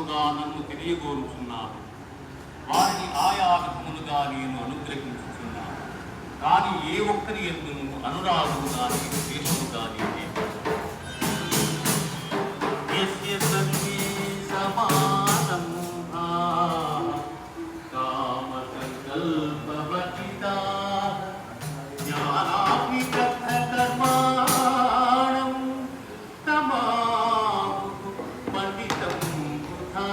విధముగా నన్ను తెలియగోరుచున్నాను. వారిని ఆయా విధములుగా నేను అనుగ్రహించుచున్నాను. కానీ ఏ ఒక్కరి యందును అనురాగము కానీ ద్వేషము కానీ లేదు. యస్య సర్వే సమారంభాః కామసంకల్పవర్జితాః జ్ఞానాగ్నిదగ్ధకర్మాణం తమాహు పండితం వృథా.